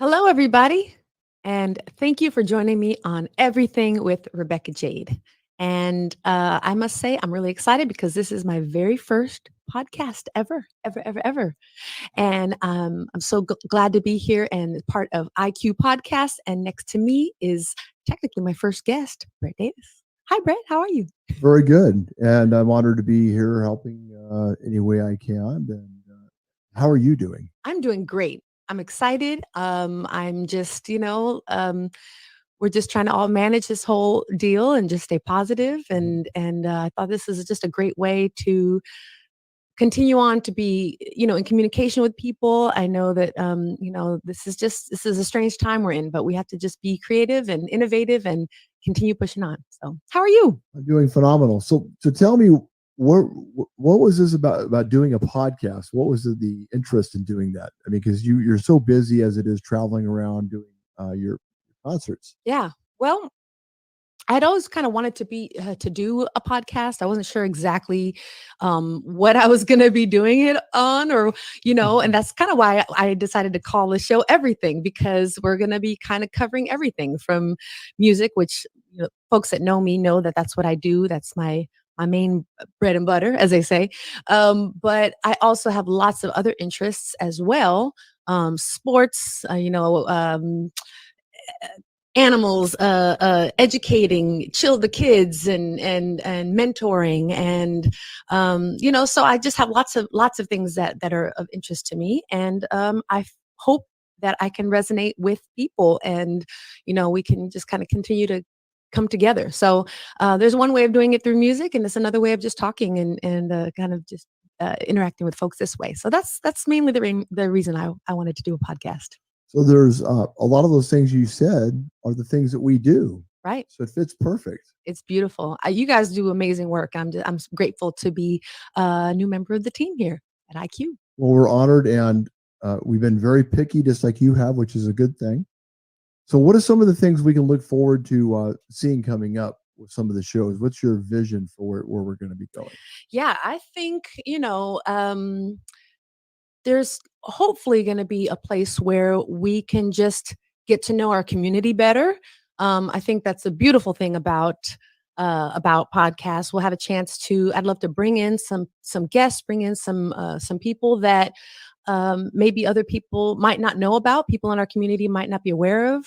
Hello, everybody, and thank you for joining me on Everything with Rebecca Jade. And I must say, I'm really excited because this is my very first podcast ever. And I'm so glad to be here and part of IQ Podcast. And next to me is technically my first guest, Brett Davis. Hi, Brett. How are you? Very good. And I'm honored to be here helping any way I can. And how are you doing? I'm doing great. I'm excited. I'm just, we're just trying to all manage this whole deal and just stay positive. And I thought this is just a great way to continue on to be, in communication with people. I know that, this is a strange time we're in, but we have to just be creative and innovative and continue pushing on. So, how are you? I'm doing phenomenal. So tell me, what was this about doing a podcast? What was the interest in doing that? I mean, because you're so busy as it is traveling around doing your concerts. Yeah. Well, I'd always kind of wanted to do a podcast. I wasn't sure exactly what I was going to be doing it on, or and that's kind of why I decided to call the show Everything, because we're going to be kind of covering everything from music, which folks that know me know that that's what I do. That's my main bread and butter, as they say. But I also have lots of other interests as well. Sports, animals, educating the kids, and mentoring, and so I just have lots of things that are of interest to me, and I hope that I can resonate with people, and we can just kind of continue to come together. So there's one way of doing it through music, and there's another way of just talking and kind of just interacting with folks this way. So that's mainly the reason I wanted to do a podcast. So there's a lot of those things you said are the things that we do. Right. So it fits perfect. It's beautiful. You guys do amazing work. I'm grateful to be a new member of the team here at IQ. Well, we're honored, and we've been very picky, just like you have, which is a good thing. So what are some of the things we can look forward to seeing coming up with some of the shows? What's your vision for where we're going to be going? Yeah, I think, there's hopefully going to be a place where we can just get to know our community better. I think that's a beautiful thing about podcasts. We'll have a chance to. I'd love to bring in some guests, bring in some people that maybe other people might not know about. People in our community might not be aware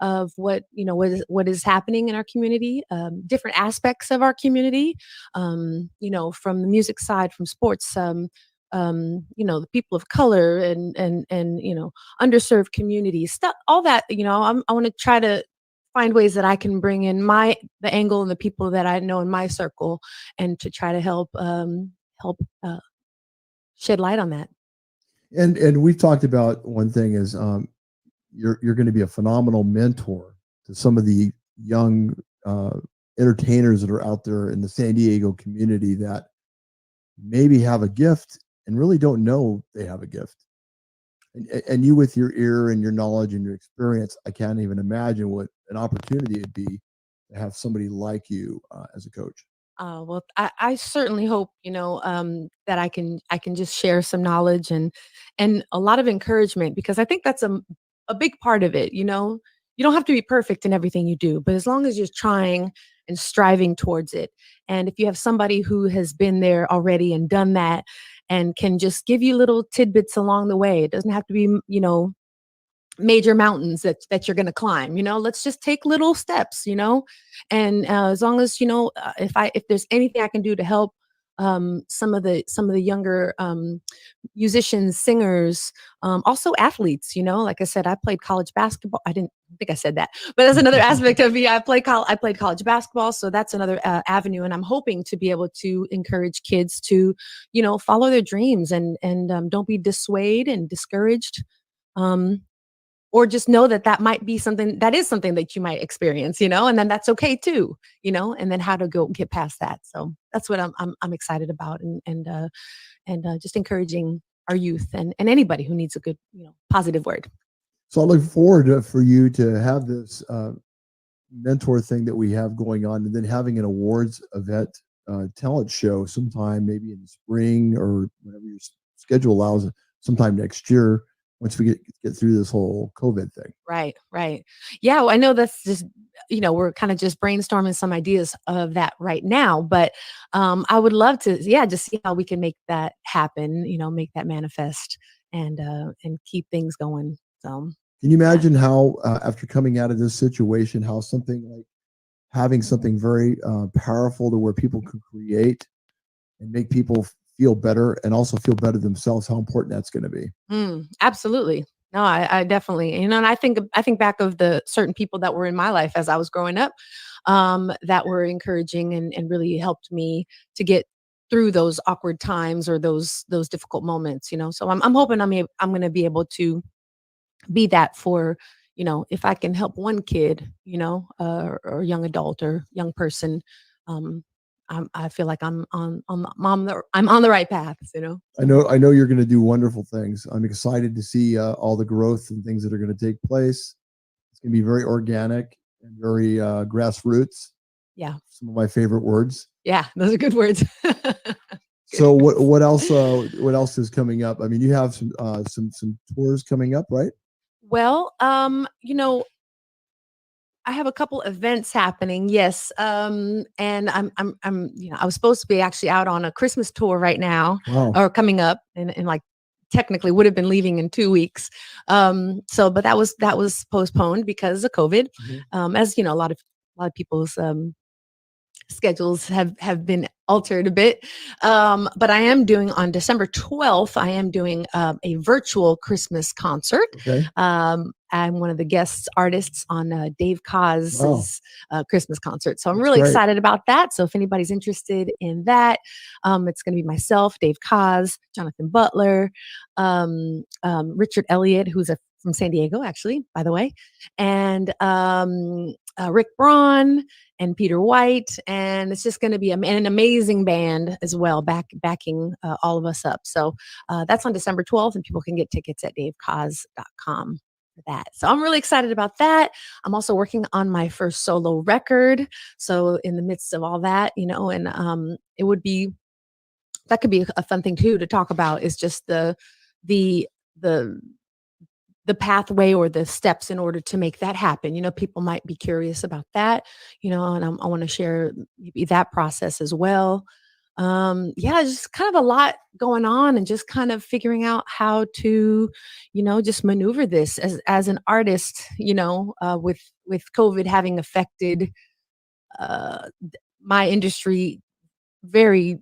of what is happening in our community. Different aspects of our community. From the music side, from sports. The people of color and underserved communities, stuff, all that. I want to try to find ways that I can bring in the angle and the people that I know in my circle, and to try to help shed light on that. And we've talked about one thing is you're going to be a phenomenal mentor to some of the young entertainers that are out there in the San Diego community that maybe have a gift and really don't know they have a gift. And you, with your ear and your knowledge and your experience, I can't even imagine what an opportunity it'd be to have somebody like you as a coach. Well, I certainly hope that I can just share some knowledge and a lot of encouragement, because I think that's a big part of it. You don't have to be perfect in everything you do, but as long as you're trying and striving towards it, and if you have somebody who has been there already and done that, and can just give you little tidbits along the way, it doesn't have to be major mountains that you're going to climb. Let's just take little steps. And as long as if there's anything I can do to help some of the younger musicians, singers, also athletes. Like I said, I played college basketball. I didn't think I said that, but that's another aspect of me. I played college basketball, so that's another avenue. And I'm hoping to be able to encourage kids to, follow their dreams and don't be dissuaded and discouraged. Or just know that might be something that you might experience, and then that's okay too, and then how to go get past that. So that's what I'm excited about, and just encouraging our youth and anybody who needs a good, positive word. So I look forward for you to have this mentor thing that we have going on, and then having an awards event talent show sometime, maybe in the spring or whenever your schedule allows, sometime next year. once we get through this whole COVID thing. Right, right. Yeah, well, I know that's just, we're kind of just brainstorming some ideas of that right now, but I would love to, yeah, just see how we can make that happen, make that manifest and keep things going. So, can you yeah. imagine how, after coming out of this situation, how something like having something very powerful to where people could create and make people feel better and also feel better themselves, how important that's going to be? Absolutely. No, I definitely, and I think back of the certain people that were in my life as I was growing up, that were encouraging and really helped me to get through those awkward times or those difficult moments. So I'm hoping I'm going to be able to be that for, if I can help one kid, or young adult or young person, um, I feel like I'm on the right path. I know you're going to do wonderful things. I'm excited to see all the growth and things that are going to take place. It's going to be very organic and very grassroots. Yeah. Some of my favorite words. Yeah, those are good words. So what else? What else is coming up? I mean, you have some tours coming up, right? Well, I have a couple events happening. Yes. And I was supposed to be actually out on a Christmas tour right now. Wow. Or coming up and like technically would have been leaving in 2 weeks. But that was postponed because of COVID. Mm-hmm. As a lot of people's schedules have been altered a bit. But I am doing on December 12th, I am doing a virtual Christmas concert. Okay. I'm one of the guest artists on Dave Koz's Christmas concert. So I'm really great. excited about that. So if anybody's interested in that, it's going to be myself, Dave Koz, Jonathan Butler, Richard Elliott, who's from San Diego, actually, by the way, and Rick Braun and Peter White, and it's just going to be an amazing band as well, backing all of us up. So that's on December 12th, and people can get tickets at davekoz.com for that. So I'm really excited about that. I'm also working on my first solo record. So in the midst of all that, and that could be a fun thing too to talk about, is just the pathway or the steps in order to make that happen. People might be curious about that, and I want to share maybe that process as well. Just kind of a lot going on and just kind of figuring out how to, just maneuver this as an artist, with COVID having affected my industry very,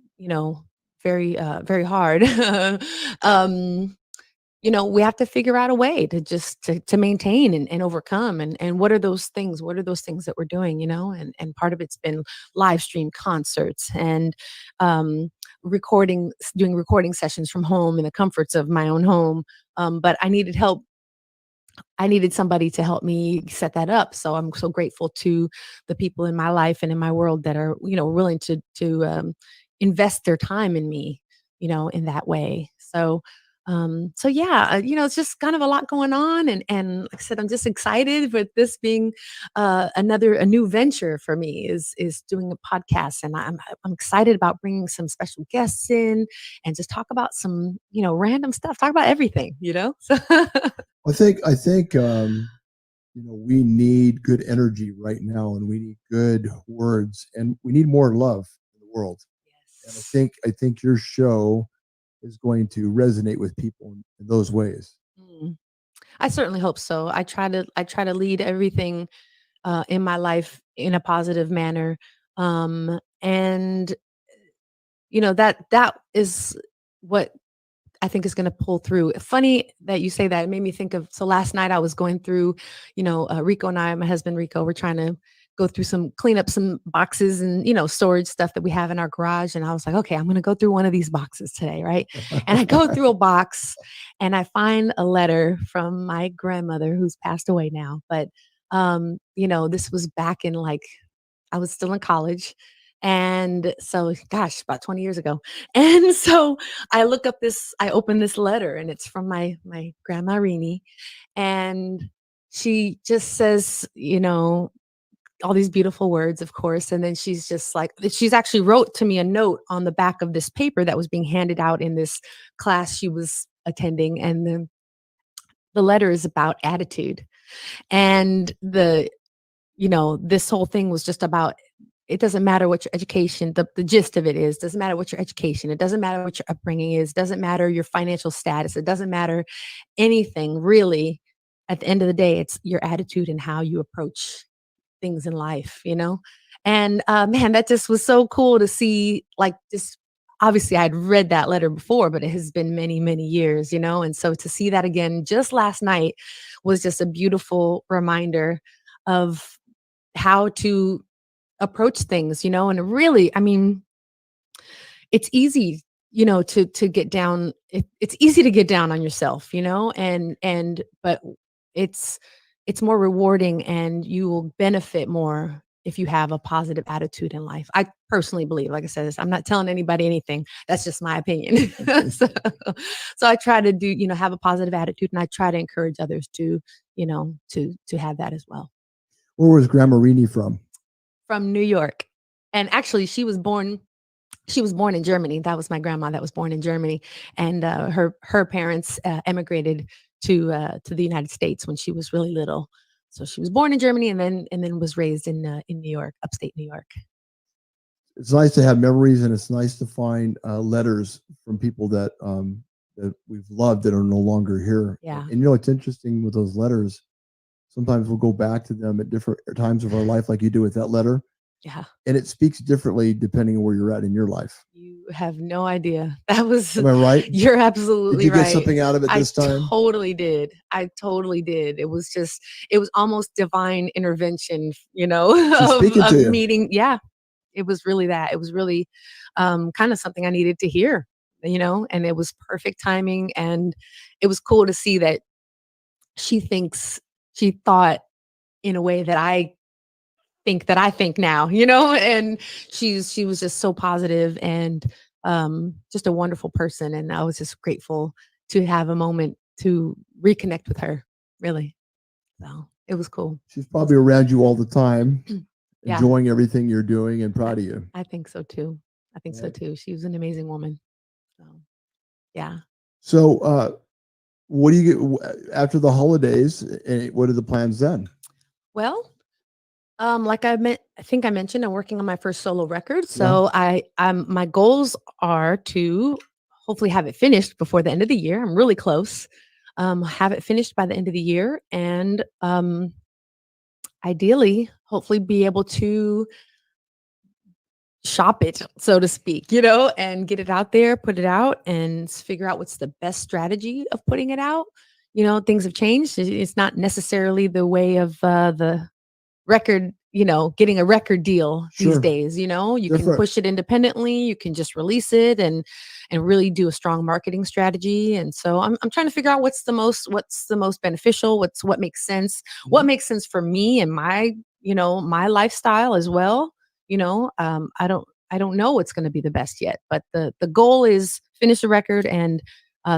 very hard. We have to figure out a way to just to maintain and overcome. And what are those things? What are those things that we're doing, and part of it's been live stream concerts and doing recording sessions from home in the comforts of my own home. But I needed help. I needed somebody to help me set that up. So I'm so grateful to the people in my life and in my world that are, willing to invest their time in me, in that way. So it's just kind of a lot going on. And like I said, I'm just excited with this being a new venture for me is doing a podcast. And I'm excited about bringing some special guests in and just talk about some, random stuff, talk about everything, So I think we need good energy right now, and we need good words, and we need more love in the world. Yes. And I think your show is going to resonate with people in those ways. I certainly hope so. I try to lead everything in my life in a positive manner, and that is what I think is going to pull through. Funny that you say that. It made me think of, so last night I was going through, Rico and I, my husband Rico, we're trying to go through clean up some boxes and, storage stuff that we have in our garage. And I was like, okay, I'm going to go through one of these boxes today. Right. And I go through a box and I find a letter from my grandmother who's passed away now. But, this was back in I was still in college. And so, gosh, about 20 years ago. And so I open this letter and it's from my grandma Rini. And she just says, all these beautiful words, of course. And then she's actually wrote to me a note on the back of this paper that was being handed out in this class she was attending. And then the letter is about attitude. And this whole thing was just about, it doesn't matter what your education, the gist of it is, doesn't matter what your education, it doesn't matter what your upbringing is, doesn't matter your financial status, it doesn't matter anything really. At the end of the day, it's your attitude and how you approach things in life, And man, that just was so cool to see, like, just obviously I'd read that letter before, but it has been many, many years, And so to see that again just last night was just a beautiful reminder of how to approach things, and really, I mean, it's easy, to get down. It's easy to get down on yourself, but it's more rewarding, and you will benefit more if you have a positive attitude in life. I personally believe, like I said, I'm not telling anybody anything. That's just my opinion. So I try to do, have a positive attitude, and I try to encourage others to, to have that as well. Where was Grammarini from? From New York. And actually she was born in Germany. That was my grandma that was born in Germany. And her parents emigrated to the United States when she was really little. So she was born in Germany and then was raised in New York, upstate New York. It's nice to have memories, and it's nice to find letters from people that we've loved that are no longer here. Yeah. And it's interesting with those letters. Sometimes we'll go back to them at different times of our life, like you do with that letter. Yeah. And it speaks differently depending on where you're at in your life. You have no idea. That was. Am I right? You're absolutely right. Did you get something out of it this time? I totally did. It was almost divine intervention, of meeting. Yeah. It was really that. It was really kind of something I needed to hear, and it was perfect timing. And it was cool to see that she thought in a way that I think now, and she was just so positive and just a wonderful person. And I was just grateful to have a moment to reconnect with her, really. So it was cool. She's probably around you all the time, Yeah. enjoying everything you're doing and proud of you. I think so too. So too. She was an amazing woman. So, yeah. So, what do you get after the holidays? What are the plans then? Well, like I think I mentioned, I'm working on my first solo record. So my goals are to hopefully have it finished before the end of the year. I'm really close. Have it finished by the end of the year, and ideally, hopefully, be able to shop it, so to speak, and get it out there, put it out, and figure out what's the best strategy of putting it out. Things have changed. It's not necessarily the way of the record, getting a record deal these days. You can push it independently. You can just release it and really do a strong marketing strategy. And so I'm trying to figure out what's the most beneficial, what makes sense, what makes sense for me and my lifestyle as well. I don't know what's going to be the best yet, but the goal is finish the record and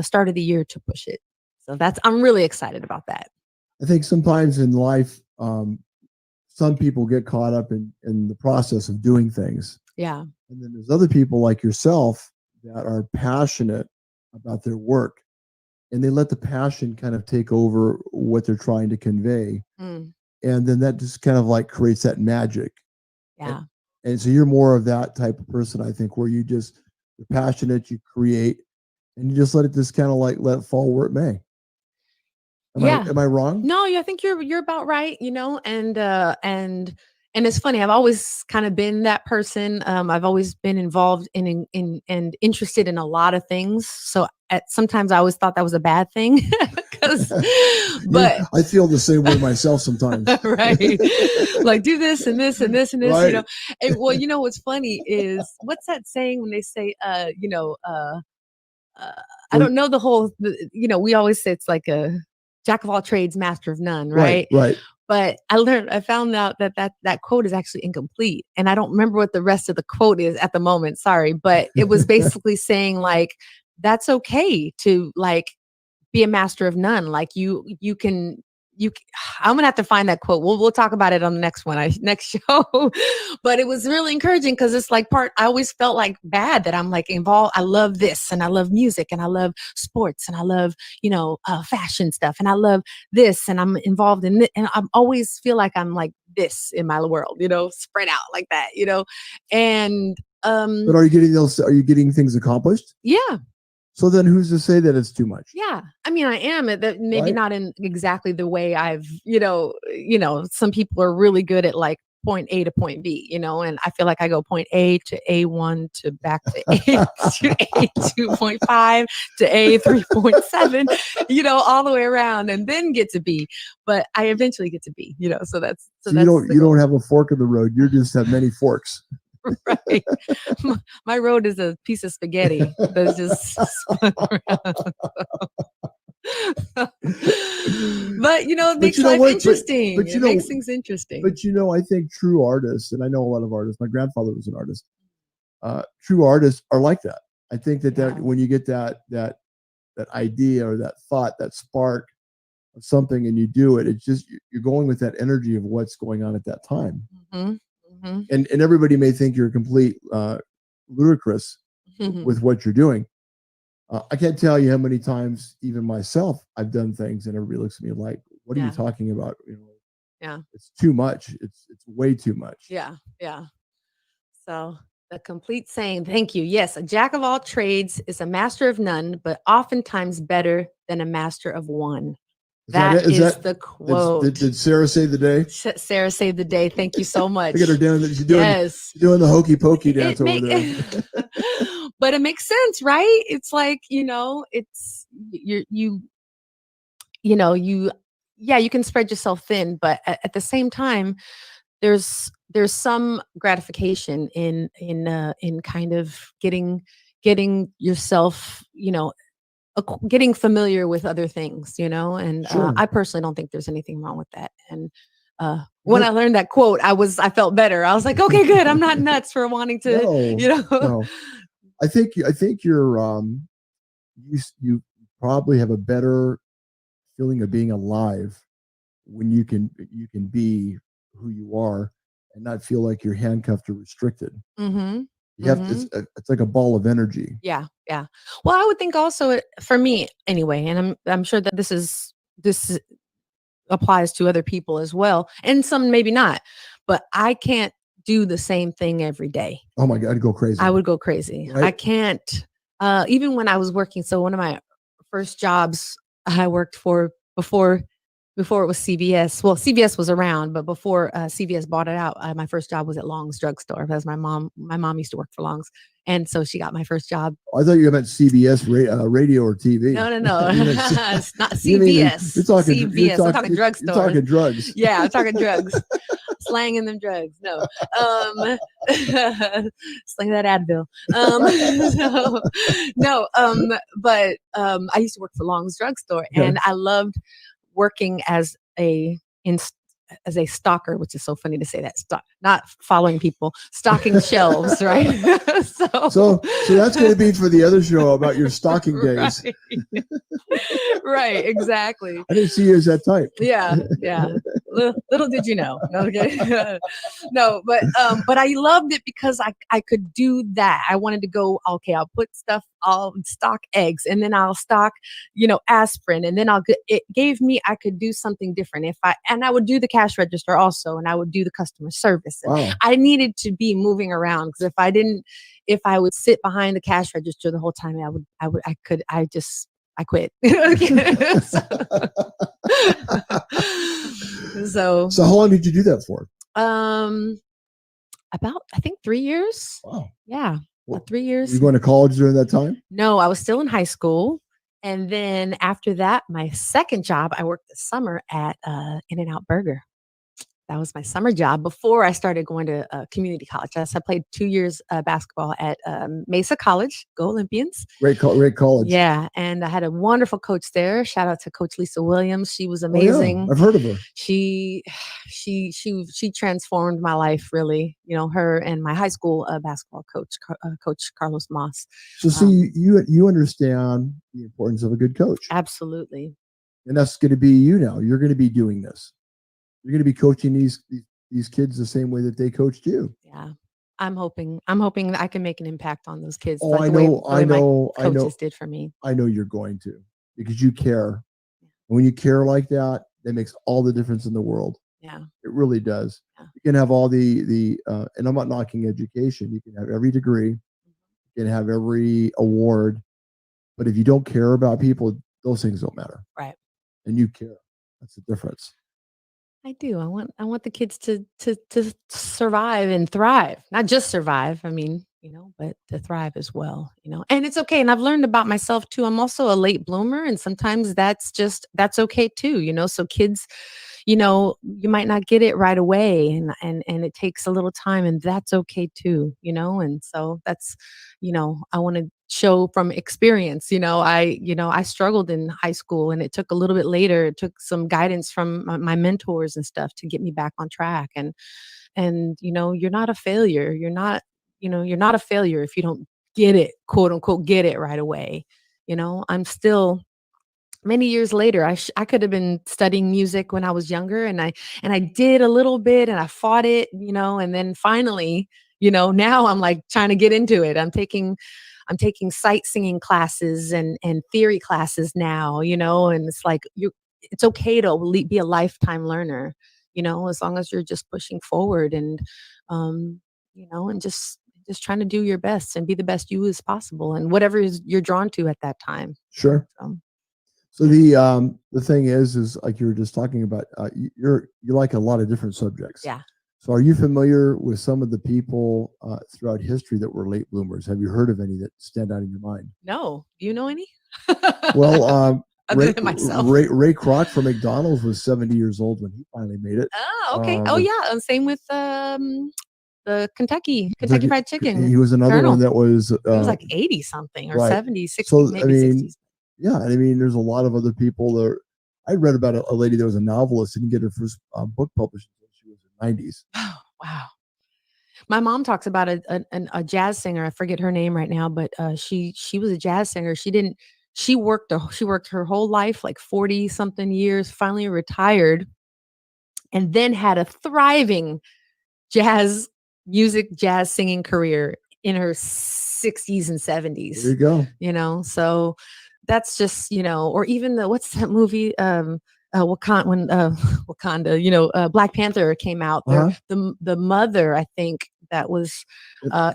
start of the year to push it. So I'm really excited about that. I think sometimes in life, some people get caught up in the process of doing things. Yeah. And then there's other people like yourself that are passionate about their work, and they let the passion kind of take over what they're trying to convey. And then that just kind of like creates that magic. Yeah. And so you're more of that type of person, I think, where you're passionate, you create, and you just let it just kind of like let it fall where it may. Am I wrong? No, I think you're about right, and it's funny. I've always kind of been that person. I've always been involved in and interested in a lot of things. So sometimes I always thought that was a bad thing. But I feel the same way myself sometimes. Right. Like do this and this and this and this, right. And well, what's funny is what's that saying when they say, I don't know the whole, we always say it's like a jack of all trades, master of none, right? Right. But I found out that quote is actually incomplete. And I don't remember what the rest of the quote is at the moment. Sorry. But it was basically saying like, that's okay to like be a master of none. Like you can I'm gonna have to find that quote. We'll talk about it on the next one, next show. But it was really encouraging because it's like I always felt like bad that I'm like involved. I love this and I love music and I love sports and I love, fashion stuff and I love this and I'm involved in it. And I always feel like I'm like this in my world, spread out like that, and But are you getting things accomplished? yeah. So then who's to say that it's too much? Yeah. I mean, I am maybe Right? not in exactly the way I've, some people are really good at like point A to point B, and I feel like I go point A to A1 to back to A to A2.5 to A3.7, all the way around and then get to B. But I eventually get to B, so that's you don't have a fork in the road. You just have many forks. Right. My road is a piece of spaghetti that's just spun around. But it makes life interesting. It makes things interesting. But I think true artists, and I know a lot of artists, my grandfather was an artist. True artists are like that. I think that when you get that idea or that thought, that spark of something and you do it, it's just you're going with that energy of what's going on at that time. Mm-hmm. Mm-hmm. And everybody may think you're complete ludicrous with what you're doing. I can't tell you how many times, even myself, I've done things and everybody looks at me like, "What are you talking about?" Yeah, it's too much. It's way too much. Yeah, yeah. So the complete saying, thank you. Yes, a jack of all trades is a master of none, but oftentimes better than a master of one. That is the quote. Did Sarah save the day? Sarah saved the day. Thank you so much. Look at her doing that. She's doing the hokey pokey dance over there. But it makes sense, right? It's like, it's you can spread yourself thin, but at the same time, there's some gratification in kind of getting yourself, getting familiar with other things, and Sure. I personally don't think there's anything wrong with that. And when I learned that quote, I felt better. I was like, okay, good. I'm not nuts for wanting to, No. I think you're you probably have a better feeling of being alive when you can be who you are and not feel like you're handcuffed or restricted. Mm-hmm. You have it's like a ball of energy. Yeah. Yeah. Well, I would think also for me anyway, and I'm sure that this applies to other people as well. And some maybe not, but I can't do the same thing every day. Oh my God, I'd go crazy. I would go crazy. Right? I can't, even when I was working. So one of my first jobs I worked for before it was CVS. Well, CVS was around, but before CVS bought it out, my first job was at Long's drugstore because my mom used to work for Long's. And so she got my first job. I thought you meant CBS radio or TV. No. It's not CBS. You're talking CVS. I'm talking drugstore. You're talking drugs. Yeah, I'm talking drugs. Slanging them drugs. No. Slang that Advil. But I used to work for Long's drugstore, and I loved working as a stalker, which is so funny to say that, not following people, stocking shelves, right? So that's going to be for the other show about your stocking days. Right, exactly. I didn't see you as that type. Yeah. Little did you know. Okay. No, but I loved it because I could do that. I wanted to go, okay, I'll put stuff, I'll stock eggs, and then I'll stock, aspirin, and then I could do something different and I would do the cash register also, and I would do the customer service. Wow. I needed to be moving around, because if I would sit behind the cash register the whole time, I quit. So how long did you do that for? About, I think 3 years. Wow. Yeah. About 3 years. Were you going to college during that time? No, I was still in high school. And then after that, my second job, I worked this summer at In-N-Out Burger. That was my summer job before I started going to community college. I played 2 years basketball at Mesa College, go Olympians. Great college. Yeah, and I had a wonderful coach there. Shout out to Coach Lisa Williams. She was amazing. Oh, yeah. I've heard of her. She transformed my life, really. Her and my high school basketball coach, Coach Carlos Moss. So, you understand the importance of a good coach. Absolutely. And that's going to be you now. You're going to be doing this. You're going to be coaching these kids the same way that they coached you. Yeah. I'm hoping that I can make an impact on those kids Oh, like I the way know, the way I my know, I know, coaches did for me. I know you're going to, because you care. And when you care like that, that makes all the difference in the world. Yeah. It really does. Yeah. You can have all and I'm not knocking education. You can have every degree, you can have every award, but if you don't care about people, those things don't matter. Right. And you care. That's the difference. I do. I want the kids to survive and thrive. Not just survive, I mean, but to thrive as well, And it's okay. And I've learned about myself too. I'm also a late bloomer, and sometimes that's okay too, So kids, you might not get it right away, and it takes a little time, and that's okay too, And so that's, I want to show from experience. I struggled in high school, and it took a little bit later. It took some guidance from my mentors and stuff to get me back on track. And you're not a failure. You're not a failure if you don't get it, quote unquote, get it right away. I'm still many years later. I could have been studying music when I was younger, and I did a little bit, and I fought it, and then finally, now I'm like trying to get into it. I'm taking sight singing classes and theory classes now, and it's like it's okay to be a lifetime learner, as long as you're just pushing forward um, and just trying to do your best and be the best you as possible and whatever you're drawn to at that time. Sure. So the thing is like you were just talking about, you like a lot of different subjects. Yeah. So are you familiar with some of the people throughout history that were late bloomers? Have you heard of any that stand out in your mind? No. Do you know any? Well, other than myself. Ray Kroc from McDonald's was 70 years old when he finally made it. Oh, okay. Yeah. And same with the Kentucky Fried Chicken. He was another Colonel. one that was. He was like 80 something or right. 70, 60, So, maybe 60s. Yeah, I mean, there's a lot of other people that I read about a lady that was a novelist, didn't get her first book published until she was in the 90s. Oh, wow. My mom talks about a jazz singer. I forget her name right now, but she was a jazz singer. She worked her whole life, like 40 something years, finally retired, and then had a thriving jazz singing career in her 60s and 70s. There you go. So that's just, or even what's that movie? Wakanda, Black Panther came out. The mother, I think, that was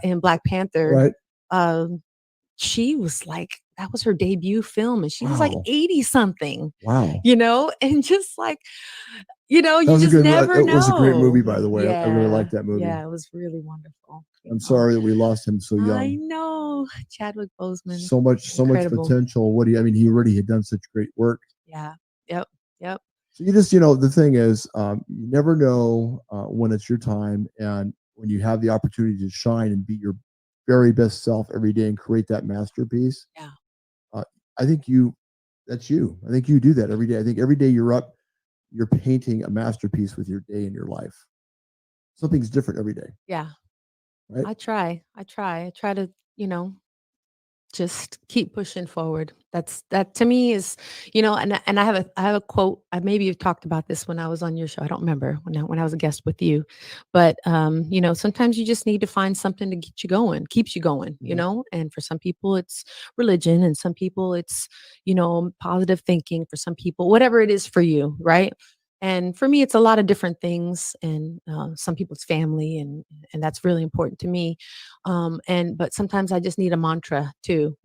in Black Panther. Right. She was like, that was her debut film, and she was like 80 something. Wow. And just like, you just never know. It was a great movie, by the way. I really liked that movie. Yeah, it was really wonderful. I'm sorry that we lost him so young. I know. Chadwick Boseman. So much potential. He already had done such great work. Yeah. Yep. So you just, the thing is, you never know when it's your time, and when you have the opportunity to shine and be your very best self every day and create that masterpiece. Yeah. I think that's you. I think you do that every day. I think every day you're up, you're painting a masterpiece with your day in your life. Something's different every day. Yeah. Right? I try to, just keep pushing forward. That to me is, and I have a quote. I maybe you've talked about this when I was on your show. I don't remember when I was a guest with you, but sometimes you just need to find something to get you going, keeps you going, and for some people it's religion, and some people it's, positive thinking, for some people, whatever it is for you. Right. And for me, it's a lot of different things, and some people's family, and that's really important to me. But sometimes I just need a mantra too,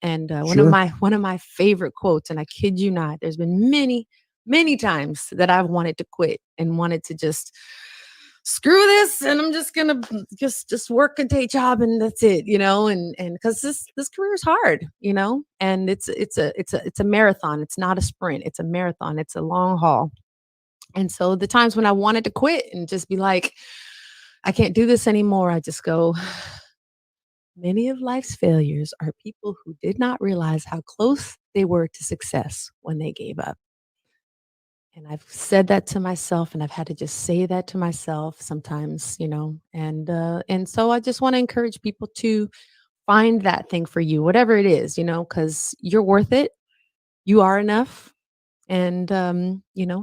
And Sure. one of my favorite quotes, and I kid you not, there's been many times that I've wanted to quit and wanted to just screw this, and I'm just gonna just work a day job, and that's it, and because this career is hard, and it's a marathon. It's not a sprint. It's a marathon. It's a long haul. And so the times when I wanted to quit and just be like, I can't do this anymore, I just go, many of life's failures are people who did not realize how close they were to success when they gave up. And I've said that to myself, and I've had to just say that to myself sometimes, and so I just want to encourage people to find that thing for you, whatever it is, because you're worth it. You are enough. and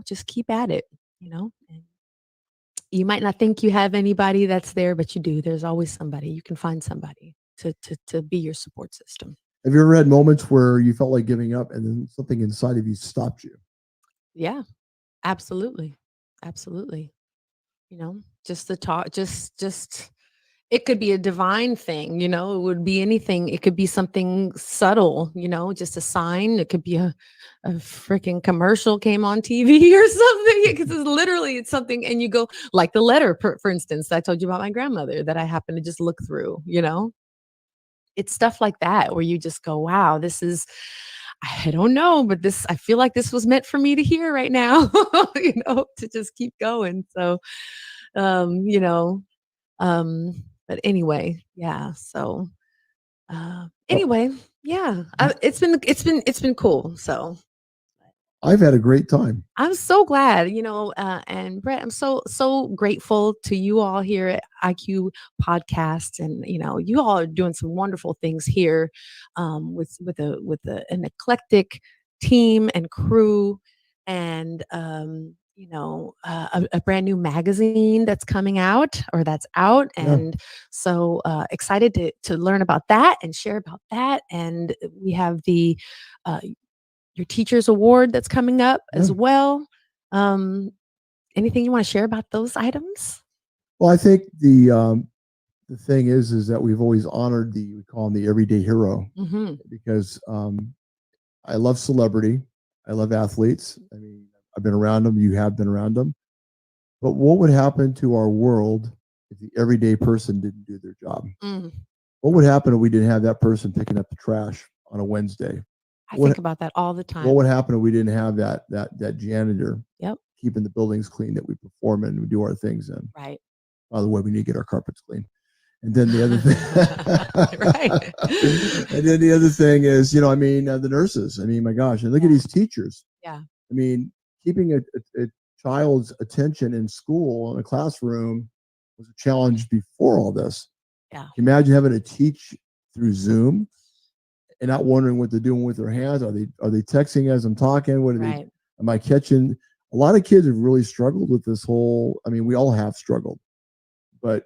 just keep at it. And you might not think you have anybody that's there, but you do. There's always somebody. You can find somebody to be your support system. Have you ever had moments where you felt like giving up and then something inside of you stopped you? Yeah, absolutely. Absolutely. Just the talk, just it could be a divine thing, it would be anything. It could be something subtle, just a sign. It could be a freaking commercial came on TV or something. Because it's something, and you go like the letter, for instance, I told you about my grandmother that I happened to just look through. It's stuff like that where you just go, wow, I don't know, but I feel like this was meant for me to hear right now, to just keep going. So, um, you know, but anyway, yeah. So, Oh, anyway, yeah, it's been cool. So I've had a great time. I'm so glad, and Brett, I'm so grateful to you all here at IQ Podcast, and you all are doing some wonderful things here, an eclectic team and crew, and a brand new magazine that's coming out or that's out, Yeah, and so excited to learn about that and share about that, and we have the uh, your teacher's award that's coming up yeah. as well. Um, Anything you want to share about those items? Well, I think the thing is that we've always honored we call him the everyday hero, Hmm. because I love celebrity. I love athletes. I mean, I've been around them. You have been around them. But what would happen to our world if the everyday person didn't do their job? Mm, What would happen if we didn't have that person picking up the trash on a Wednesday? I What think about that all the what would time. happen if we didn't have that janitor Yep. keeping the buildings clean that we perform in and we do our things in? Right. By the way, we need to get our carpets clean. And then the other thing, Right. and then the other thing is, I mean, the nurses. I mean, my gosh, and look at Yeah. these teachers. Yeah. I mean, keeping a child's attention in school in a classroom was a challenge before all this. Yeah. Can you imagine having to teach through Zoom and not wondering what they're doing with their hands? Are they texting as I'm talking? What are they? Right. Am I catching? A lot of kids have really struggled with this whole. I mean, we all have struggled, but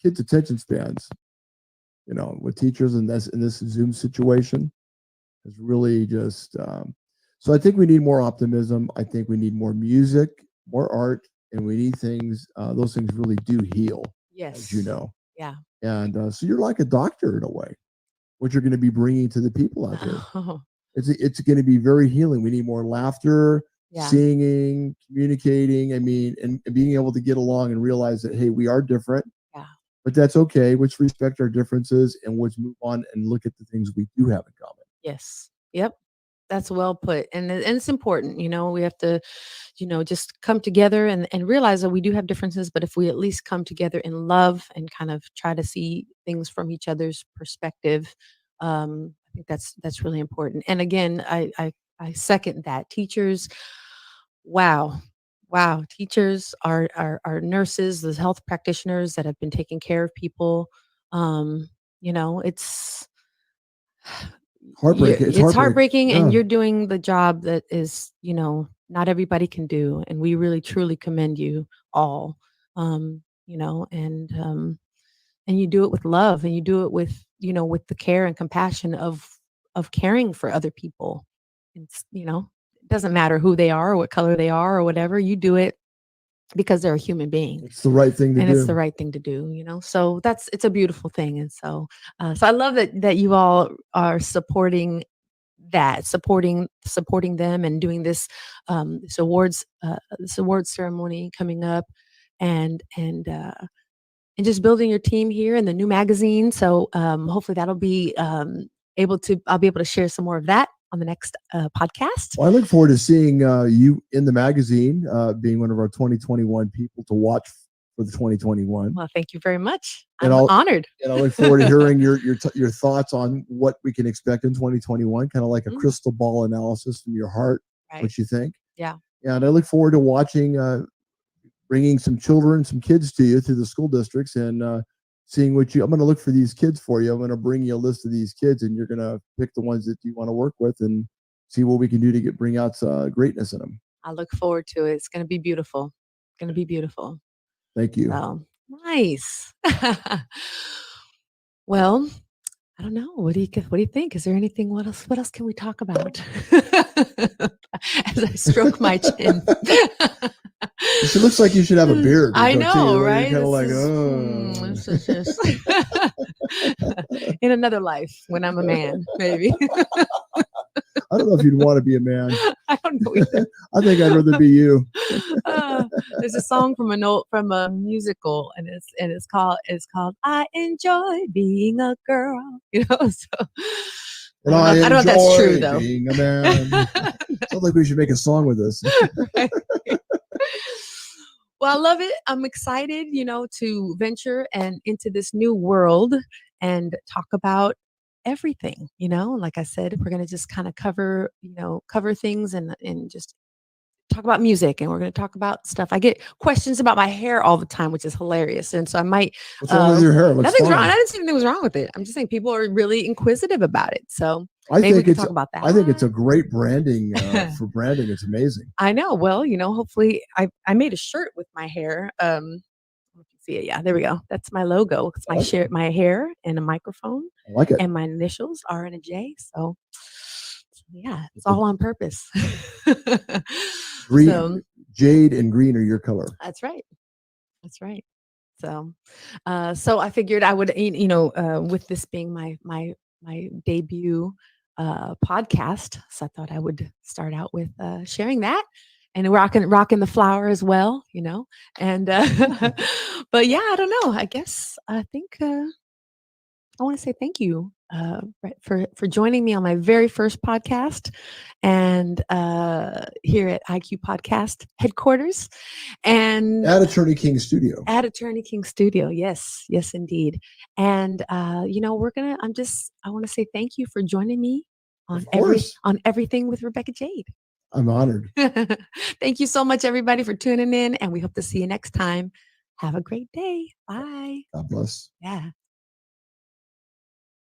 kids' attention spans, with teachers in this Zoom situation, is really just. So I think we need more optimism. I think we need more music, more art, and we need things. Those things really do heal, as you Yes. know. Yeah. And so you're like a doctor in a way. What you're going to be bringing to the people out there, Oh, it's going to be very healing. We need more laughter, yeah. singing, communicating. I mean, and being able to get along and realize that, hey, we are different, Yeah. but that's okay. Let's respect our differences and let's move on and look at the things we do have in common. Yes. Yep. That's well put. And it's important, we have to, just come together and realize that we do have differences, but if we at least come together in love and kind of try to see things from each other's perspective, I think that's really important. And again, I second that. Teachers, wow. Wow. Teachers are nurses, the health practitioners that have been taking care of people. It's Heartbreaking. It's it's heartbreaking. heartbreaking, and Yeah. you're doing the job that is, not everybody can do, and we really truly commend you all. And you do it with love, and you do it with, with the care and compassion of caring for other people. It doesn't matter who they are or what color they are or whatever. You do it because they're a human being, It's the right thing to and it's the do. right thing to do. So it's a beautiful thing. And so I love that you all are supporting them and doing this awards ceremony coming up, and just building your team here in the new magazine. So hopefully I'll be able to share some more of that on the next podcast. Well, I look forward to seeing you in the magazine, being one of our 2021 people to watch for the 2021. Well, thank you very much. And I'm I'll honored. and I look forward to hearing your thoughts on what we can expect in 2021, kind of like a Mm, crystal ball analysis from your heart, right. what you think. Yeah. And I look forward to watching, bringing some children, some kids to you through the school districts, and seeing I'm going to look for these kids for you. I'm going to bring you a list of these kids, and you're going to pick the ones that you want to work with, and see what we can do to bring out greatness in them. I look forward to it. It's going to be beautiful. Going to be beautiful. Thank you. So nice. Well, I don't know. What do you think? Is there anything? What else can we talk about? As I stroke my chin. It looks like you should have a beard. I know, right? Kind of like, in another life when I'm a man, maybe. I don't know if you'd want to be a man. I don't know either. I think I'd rather be you. There's a song from a musical, and it's called "I Enjoy Being a Girl." You know, so I don't know if that's true though. Being a man. Sounds like we should make a song with this. Right. Well, I love it. I'm excited, to venture and into this new world and talk about everything, like I said, we're going to just kind of cover things and just talk about music, and we're going to talk about stuff. I get questions about my hair all the time, which is hilarious. And so I might, what's wrong with your hair? Nothing's wrong. I didn't see anything was wrong with it. I'm just saying people are really inquisitive about it. So maybe we can talk about that. I think it's a great branding for branding. It's amazing. I know. Well, hopefully I made a shirt with my hair. See it. Yeah, there we go. That's my logo. It's my hair and a microphone. I like it. And my initials R and a J. So yeah, it's all on purpose. Green, jade and green are your color. That's right. That's right. So I figured I would, with this being my debut podcast, so I thought I would start out with sharing that. And rocking the flower as well, and but yeah, I don't know. I think I want to say thank you for joining me on my very first podcast, and here at IQ Podcast headquarters, and at Attorney King Studio. Yes, indeed. And I want to say thank you for joining me on everything with Rebecca Jade. I'm honored. Thank you so much, everybody, for tuning in, and we hope to see you next time. Have a great day. Bye. God bless. Yeah.